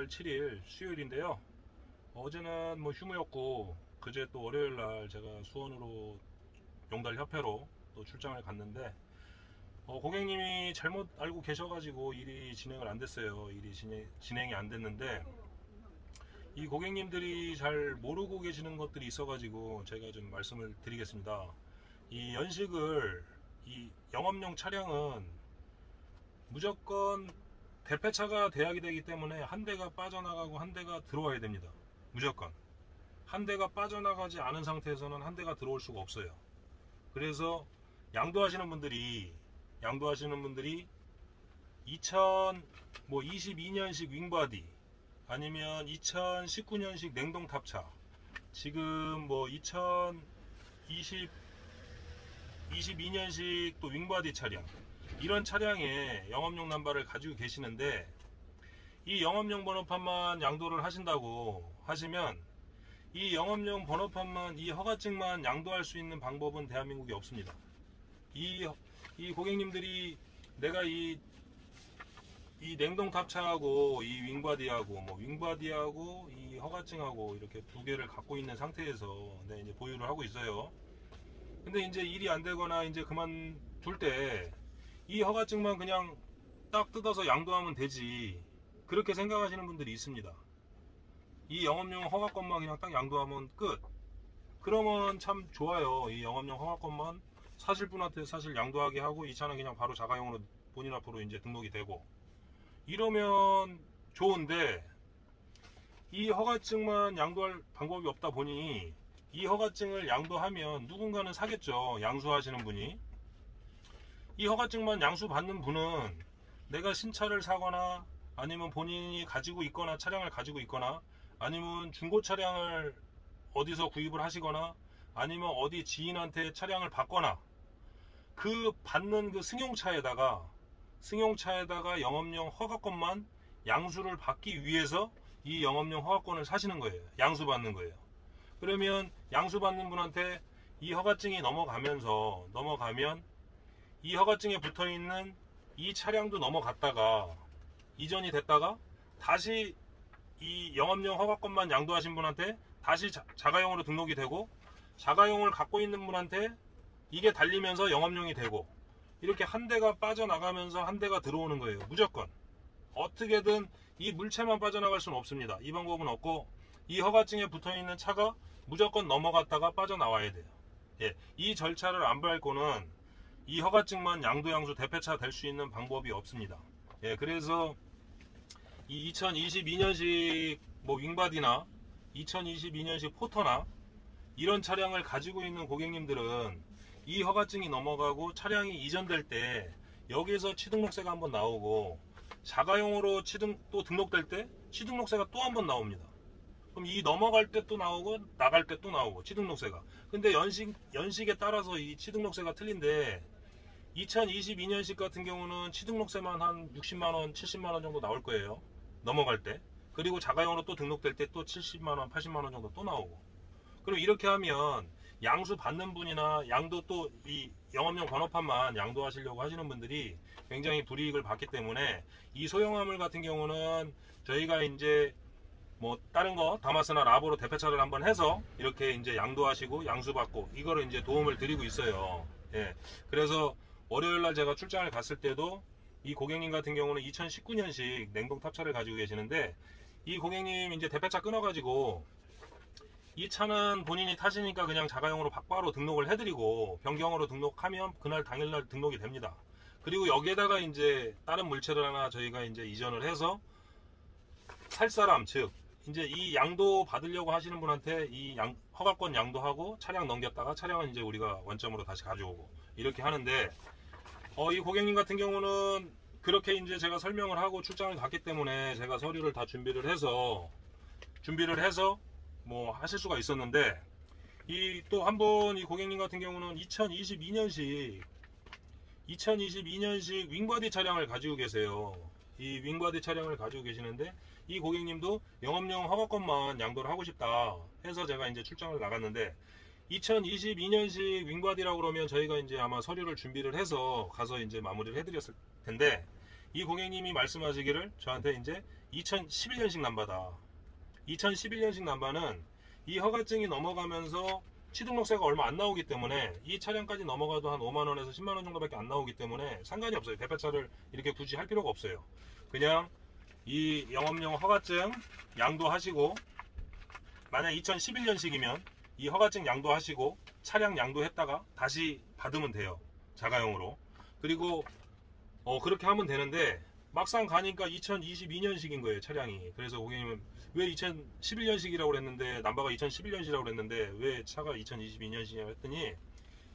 4월 7일 수요일인데요. 어제는 뭐 휴무였고 그제 또 월요일날 제가 수원으로 용달협회로 또 출장을 갔는데 고객님이 잘못 알고 계셔가지고 일이 진행을 안 됐어요. 일이 진행이 안 됐는데 이 고객님들이 잘 모르고 계시는 것들이 있어가지고 제가 좀 말씀을 드리겠습니다. 이 연식을 이 영업용 차량은 무조건 대폐차가 돼야 되기 때문에 한 대가 빠져나가고 한 대가 들어와야 됩니다. 무조건 한 대가 빠져나가지 않은 상태에서는 한 대가 들어올 수가 없어요. 그래서 양도하시는 분들이 2022년식 윙바디 아니면 2019년식 냉동탑차, 지금 뭐 2022년식 또 윙바디 차량, 이런 차량에 영업용 남바를 가지고 계시는데 이 영업용 번호판만 양도를 하신다고 하시면 이 영업용 번호판만, 이 허가증만 양도할 수 있는 방법은 대한민국에 없습니다. 이 고객님들이 내가 이 냉동탑차하고 이 윙바디하고 윙바디하고 이 허가증하고 이렇게 두 개를 갖고 있는 상태에서 이제 보유를 하고 있어요. 근데 이제 일이 안 되거나 이제 그만둘 때 이 허가증만 그냥 딱 뜯어서 양도하면 되지, 그렇게 생각하시는 분들이 있습니다. 이 영업용 허가권만 그냥 딱 양도하면 끝. 그러면 참 좋아요. 이 영업용 허가권만 사실 분한테 사실 양도하게 하고 이 차는 그냥 바로 자가용으로 본인 앞으로 이제 등록이 되고 이러면 좋은데, 이 허가증만 양도할 방법이 없다 보니 이 허가증을 양도하면 누군가는 사겠죠. 양수하시는 분이. 이 허가증만 양수받는 분은 내가 신차를 사거나 아니면 본인이 가지고 있거나 차량을 가지고 있거나 아니면 중고 차량을 어디서 구입을 하시거나 아니면 어디 지인한테 차량을 받거나 그 받는 그 승용차에다가 영업용 허가권만 양수를 받기 위해서 이 영업용 허가권을 사시는 거예요. 양수받는 거예요. 그러면 양수받는 분한테 이 허가증이 넘어가면 이 허가증에 붙어있는 이 차량도 넘어갔다가 이전이 됐다가 다시 이 영업용 허가권만 양도하신 분한테 다시 자가용으로 등록이 되고, 자가용을 갖고 있는 분한테 이게 달리면서 영업용이 되고, 이렇게 한 대가 빠져나가면서 한 대가 들어오는 거예요. 무조건 어떻게든 이 물체만 빠져나갈 수는 없습니다. 이 방법은 없고 이 허가증에 붙어있는 차가 무조건 넘어갔다가 빠져나와야 돼요. 이 절차를 안 밟고는 이 허가증만 양수 대폐차 될 수 있는 방법이 없습니다. 그래서 이 2022년식 윙바디나 2022년식 포터나 이런 차량을 가지고 있는 고객님들은 이 허가증이 넘어가고 차량이 이전될 때 여기에서 취등록세가 한번 나오고, 자가용으로 또 등록될 때 취등록세가 또 한번 나옵니다. 그럼 이 넘어갈 때 또 나오고 나갈 때 또 나오고 취등록세가. 근데 연식에 따라서 이 취등록세가 틀린데 2022년식 같은 경우는 취등록세만 한 60만원, 70만원 정도 나올 거예요. 넘어갈 때. 그리고 자가용으로 또 등록될 때 또 70만원, 80만원 정도 또 나오고. 그럼 이렇게 하면 양수 받는 분이나 양도 또 이 영업용 번호판만 양도하시려고 하시는 분들이 굉장히 불이익을 받기 때문에 이 소형 화물 같은 경우는 저희가 이제 다른 거 다마스나 라보로 대폐차를 한번 해서 이렇게 이제 양도하시고 양수받고 이거를 이제 도움을 드리고 있어요. 그래서 월요일날 제가 출장을 갔을 때도 이 고객님 같은 경우는 2019년식 냉동 탑차를 가지고 계시는데, 이 고객님 이제 대폐차 끊어가지고 이 차는 본인이 타시니까 그냥 자가용으로 바로 등록을 해드리고 변경으로 등록하면 그날 당일날 등록이 됩니다. 그리고 여기에다가 이제 다른 물체를 하나 저희가 이제 이전을 해서 살 사람, 즉 이제 이 양도 받으려고 하시는 분한테 이 허가권 양도하고 차량 넘겼다가 차량은 이제 우리가 원점으로 다시 가져오고 이렇게 하는데, 이 고객님 같은 경우는 그렇게 이제 제가 설명을 하고 출장을 갔기 때문에 제가 서류를 다 준비를 해서 하실 수가 있었는데, 또 한 번 이 고객님 같은 경우는 2022년식 윙바디 차량을 가지고 계세요. 이 윙바디 차량을 가지고 계시는데 이 고객님도 영업용 허가권만 양도를 하고 싶다 해서 제가 이제 출장을 나갔는데, 2022년식 윙바디라고 그러면 저희가 이제 아마 서류를 준비를 해서 가서 이제 마무리를 해드렸을 텐데, 이 고객님이 말씀하시기를 저한테 이제 2011년식 남바다. 2011년식 남바는 이 허가증이 넘어가면서 취등록세가 얼마 안 나오기 때문에 이 차량까지 넘어가도 한 5만원에서 10만원 정도밖에 안 나오기 때문에 상관이 없어요. 대표차를 이렇게 굳이 할 필요가 없어요. 그냥 이 영업용 허가증 양도하시고, 만약 2011년식이면 이 허가증 양도하시고 차량 양도했다가 다시 받으면 돼요. 자가용으로. 그리고 그렇게 하면 되는데 막상 가니까 2022년식인 거예요, 차량이. 그래서 고객님은 왜 2011년식이라고 그랬는데, 남바가 2011년식이라고 그랬는데 왜 차가 2022년식이냐고 했더니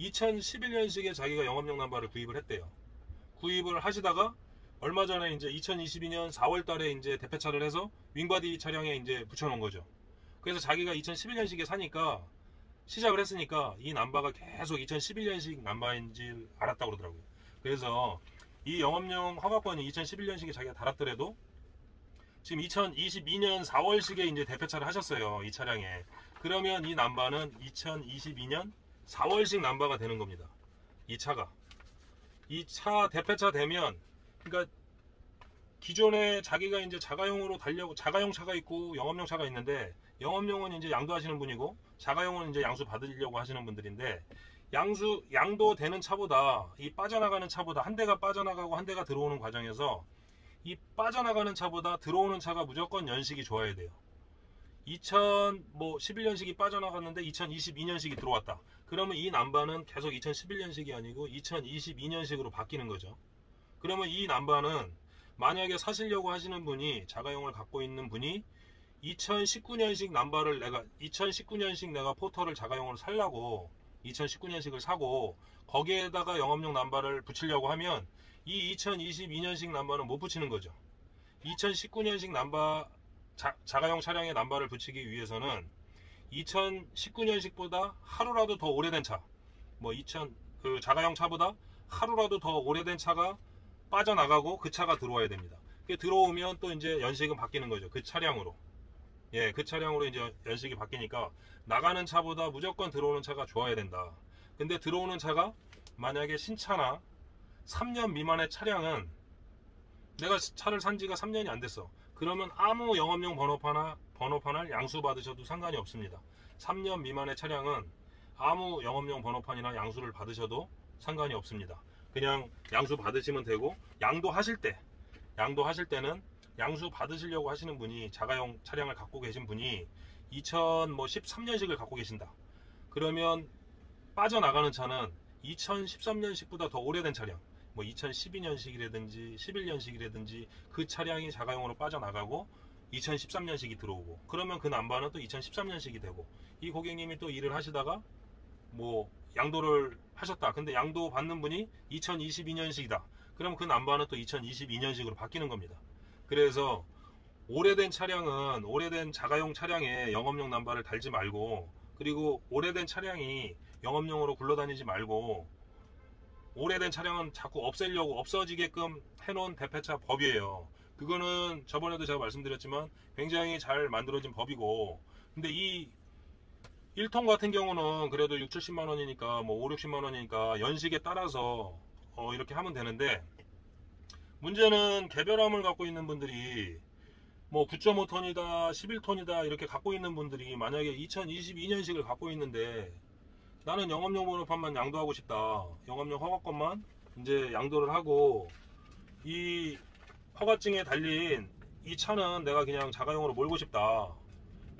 2011년식에 자기가 영업용 남바를 구입을 했대요. 구입을 하시다가 얼마 전에 이제 2022년 4월 달에 이제 대폐차를 해서 윙바디 차량에 이제 붙여놓은 거죠. 그래서 자기가 2011년식에 사니까, 시작을 했으니까 이 남바가 계속 2011년식 남바인지 알았다고 그러더라고요. 그래서 이 영업용 허가권이 2011년식에 자기가 달았더라도 지금 2022년 4월식에 이제 대표차를 하셨어요, 이 차량에. 그러면 이 남바는 2022년 4월식 남바가 되는 겁니다. 이 차가. 이 차 대표차 되면, 그러니까 기존에 자기가 이제 자가용으로 달려고, 자가용 차가 있고 영업용 차가 있는데, 영업용은 이제 양도하시는 분이고 자가용은 이제 양수 받으려고 하시는 분들인데, 양도되는 차보다, 이 빠져나가는 차보다, 한 대가 빠져나가고 한 대가 들어오는 과정에서 이 빠져나가는 차보다 들어오는 차가 무조건 연식이 좋아야 돼요. 2011년식이 빠져나갔는데 2022년식이 들어왔다. 그러면 이 남바는 계속 2011년식이 아니고 2022년식으로 바뀌는 거죠. 그러면 이 남바는 만약에 사시려고 하시는 분이, 자가용을 갖고 있는 분이 2019년식 남바를 내가 2019년식 내가 포터를 자가용으로 살라고 2019년식을 사고 거기에다가 영업용 남바를 붙이려고 하면 이 2022년식 남바는 못 붙이는 거죠. 2019년식 남바, 자가용 차량에 남바를 붙이기 위해서는 2019년식보다 하루라도 더 오래된 차, 자가용 차보다 하루라도 더 오래된 차가 빠져나가고 그 차가 들어와야 됩니다. 그게 들어오면 또 이제 연식은 바뀌는 거죠. 그 차량으로. 예, 그 차량으로 이제 연식이 바뀌니까 나가는 차보다 무조건 들어오는 차가 좋아야 된다. 근데 들어오는 차가 만약에 신차나 3년 미만의 차량은, 내가 차를 산 지가 3년이 안 됐어. 그러면 아무 영업용 번호판을 양수 받으셔도 상관이 없습니다. 3년 미만의 차량은 아무 영업용 번호판이나 양수를 받으셔도 상관이 없습니다. 그냥 양수 받으시면 되고, 양도하실 때는 양수 받으시려고 하시는 분이, 자가용 차량을 갖고 계신 분이 2013년식을 갖고 계신다. 그러면 빠져나가는 차는 2013년식보다 더 오래된 차량, 2012년식이라든지 11년식이라든지 그 차량이 자가용으로 빠져나가고 2013년식이 들어오고, 그러면 그 남바는 또 2013년식이 되고, 이 고객님이 또 일을 하시다가 양도를 하셨다. 근데 양도 받는 분이 2022년식이다. 그럼 그 남바는 또 2022년식으로 바뀌는 겁니다. 그래서 오래된 차량은, 오래된 자가용 차량에 영업용 남바를 달지 말고, 그리고 오래된 차량이 영업용으로 굴러다니지 말고, 오래된 차량은 자꾸 없애려고, 없어지게끔 해놓은 대폐차 법이에요. 그거는 저번에도 제가 말씀드렸지만 굉장히 잘 만들어진 법이고, 근데 이 1톤 같은 경우는 그래도 6, 70만 원이니까 5, 60만 원이니까 연식에 따라서 이렇게 하면 되는데, 문제는 개별함을 갖고 있는 분들이 9.5톤이다 11톤이다 이렇게 갖고 있는 분들이 만약에 2022년식을 갖고 있는데, 나는 영업용 번호판만 양도하고 싶다, 영업용 허가권만 이제 양도를 하고 이 허가증에 달린 이 차는 내가 그냥 자가용으로 몰고 싶다,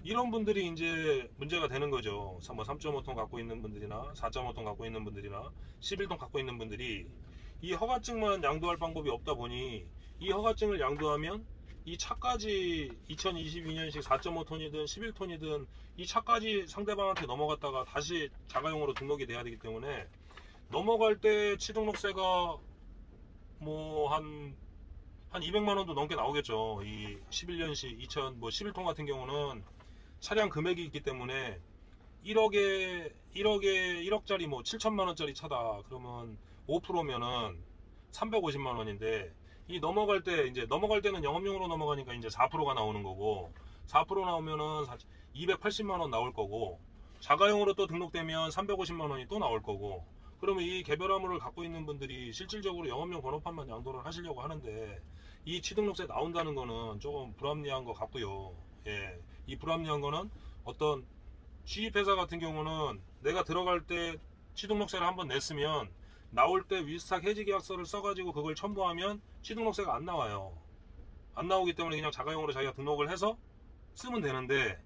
이런 분들이 이제 문제가 되는 거죠. 3.5톤 갖고 있는 분들이나 4.5톤 갖고 있는 분들이나 11톤 갖고 있는 분들이 이 허가증만 양도할 방법이 없다 보니, 이 허가증을 양도하면 이 차까지 2022년식 4.5톤이든 11톤이든 이 차까지 상대방한테 넘어갔다가 다시 자가용으로 등록이 돼야 되기 때문에, 넘어갈 때 취등록세가 한 200만원도 넘게 나오겠죠. 이 11년식 11톤 같은 경우는 차량 금액이 있기 때문에 1억짜리 7천만원짜리 차다 그러면 5%면은 350만원인데, 이 넘어갈 때는 영업용으로 넘어가니까 이제 4%가 나오는 거고, 4% 나오면은 280만원 나올 거고, 자가용으로 또 등록되면 350만원이 또 나올 거고, 그러면 이 개별화물을 갖고 있는 분들이 실질적으로 영업용 번호판만 양도를 하시려고 하는데 이 취등록세 나온다는 거는 조금 불합리한 것 같고요. 예, 이 불합리한 거는 어떤 취입회사 같은 경우는 내가 들어갈 때 취등록세를 한번 냈으면 나올 때 위스탁 해지계약서를 써가지고 그걸 첨부하면 취등록세가 안 나와요. 안 나오기 때문에 그냥 자가용으로 자기가 등록을 해서 쓰면 되는데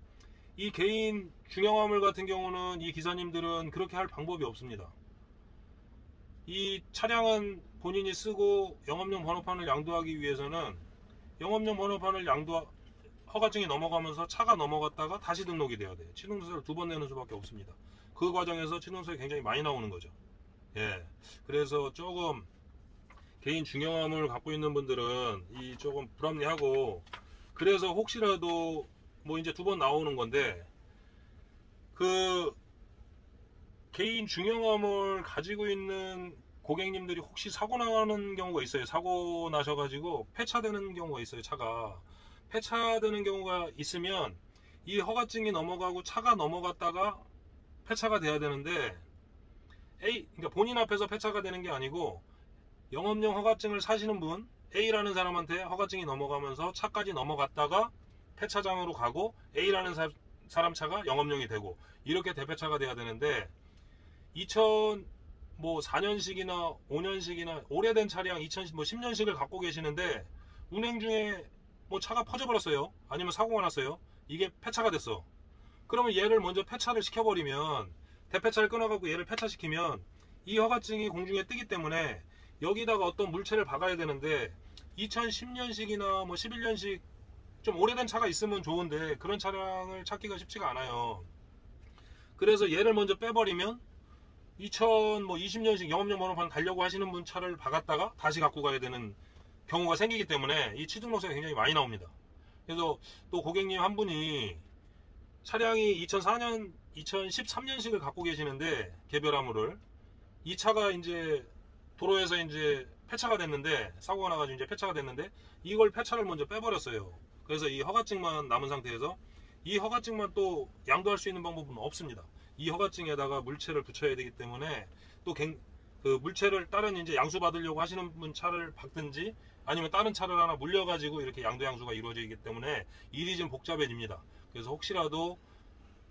이 개인 중형화물 같은 경우는 이 기사님들은 그렇게 할 방법이 없습니다. 이 차량은 본인이 쓰고 영업용 번호판을 양도하기 위해서는 영업용 번호판을 허가증이 넘어가면서 차가 넘어갔다가 다시 등록이 돼야 돼요. 취등록세를 2번 내는 수밖에 없습니다. 그 과정에서 취등록세가 굉장히 많이 나오는 거죠. 예, 그래서 조금 개인 중형화물 갖고 있는 분들은 이 조금 불합리하고, 그래서 혹시라도 뭐 이제 2번 나오는 건데 그 개인 중형화물 가지고 있는 고객님들이 혹시 사고 나는 경우가 있어요. 사고 나셔가지고 폐차되는 경우가 있어요. 차가 폐차되는 경우가 있으면 이 허가증이 넘어가고 차가 넘어갔다가 폐차가 돼야 되는데 그러니까 본인 앞에서 폐차가 되는 게 아니고 영업용 허가증을 사시는 분 A라는 사람한테 허가증이 넘어가면서 차까지 넘어갔다가 폐차장으로 가고 A라는 사람 차가 영업용이 되고 이렇게 대폐차가 돼야 되는데 2004년식이나 5년식이나 오래된 차량 10년식을 갖고 계시는데 운행 중에 뭐 차가 퍼져버렸어요. 아니면 사고가 났어요. 이게 폐차가 됐어. 그러면 얘를 먼저 폐차를 시켜버리면, 대폐차를 끊어갖고 얘를 폐차시키면 이 허가증이 공중에 뜨기 때문에 여기다가 어떤 물체를 박아야 되는데 2010년식이나 뭐 11년식 좀 오래된 차가 있으면 좋은데 그런 차량을 찾기가 쉽지가 않아요. 그래서 얘를 먼저 빼버리면 2020년식 영업용 번호판 달려고 하시는 분 차를 박았다가 다시 갖고 가야 되는 경우가 생기기 때문에 이 취등록세가 굉장히 많이 나옵니다. 그래서 또 고객님 한 분이 차량이 2004년, 2013년식을 갖고 계시는데 개별화물을, 이 차가 이제 도로에서 이제 폐차가 됐는데, 사고가 나가지고 이제 폐차가 됐는데 이걸 폐차를 먼저 빼버렸어요. 그래서 이 허가증만 남은 상태에서 이 허가증만 또 양도할 수 있는 방법은 없습니다. 이 허가증에다가 물체를 붙여야 되기 때문에 또 그 물체를 다른 이제 양수 받으려고 하시는 분 차를 박든지 아니면 다른 차를 하나 물려가지고 이렇게 양도 양수가 이루어지기 때문에 일이 좀 복잡해집니다. 그래서 혹시라도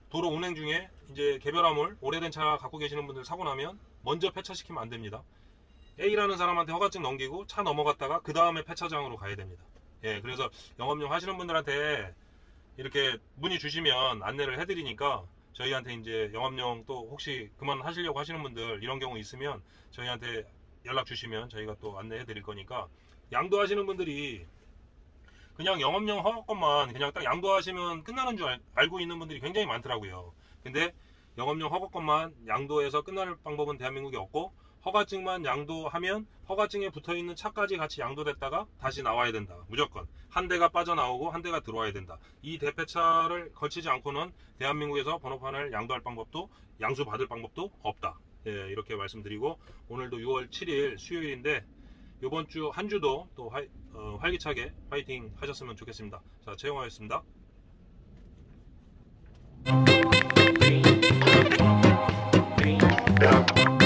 도로 운행 중에 이제 개별화물 오래된 차 갖고 계시는 분들 사고 나면 먼저 폐차시키면 안 됩니다. A라는 사람한테 허가증 넘기고 차 넘어갔다가 그 다음에 폐차장으로 가야 됩니다. 예, 그래서 영업용 하시는 분들한테 이렇게 문의 주시면 안내를 해드리니까 저희한테 이제 영업용 또 혹시 그만하시려고 하시는 분들 이런 경우 있으면 저희한테 연락 주시면 저희가 또 안내해 드릴 거니까, 양도하시는 분들이 그냥 영업용 허가권만 그냥 딱 양도하시면 끝나는 줄 알고 있는 분들이 굉장히 많더라고요. 근데 영업용 허가권만 양도해서 끝날 방법은 대한민국에 없고, 허가증만 양도하면 허가증에 붙어있는 차까지 같이 양도됐다가 다시 나와야 된다. 무조건 한 대가 빠져나오고 한 대가 들어와야 된다. 이 대폐차를 거치지 않고는 대한민국에서 번호판을 양도할 방법도 양수받을 방법도 없다. 예, 이렇게 말씀드리고, 오늘도 6월 7일 수요일인데 이번 주 한 주도 또 활기차게 파이팅 하셨으면 좋겠습니다. 자, 최영화였습니다. Yeah.